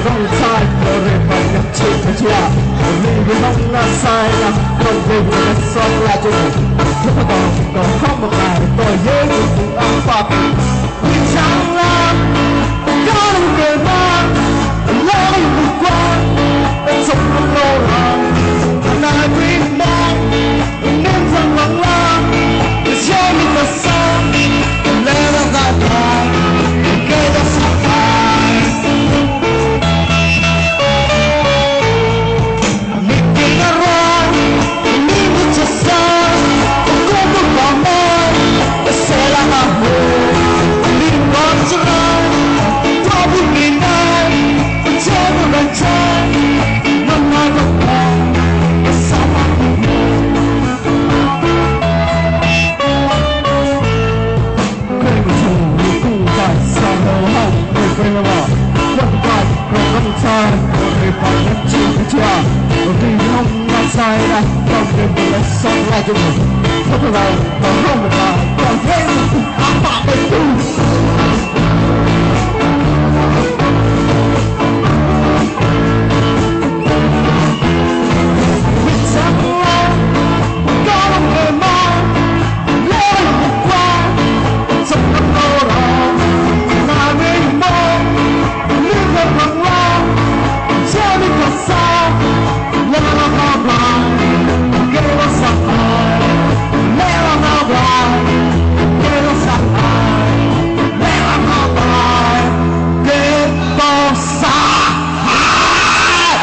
don't sign for it, but you cheat the job. Leave it on the side, don't give it a song like it. Don't come about it, don't hear it, I'm popping. We sound loud, don't get mad. Love you, it's a roll on. And I breathe more, and then from the love, it's your the song. Let us not die, get us high. Making a run, leave it to sun. Go to Bama, the Sailor Hole. Leave on to run, probably not. Whichever I try, no matter what, the summer. Bring them up. What God, from time, everybody cheat the job. We'll be on my side, don't give the song like it. Put around the home of God, don't hate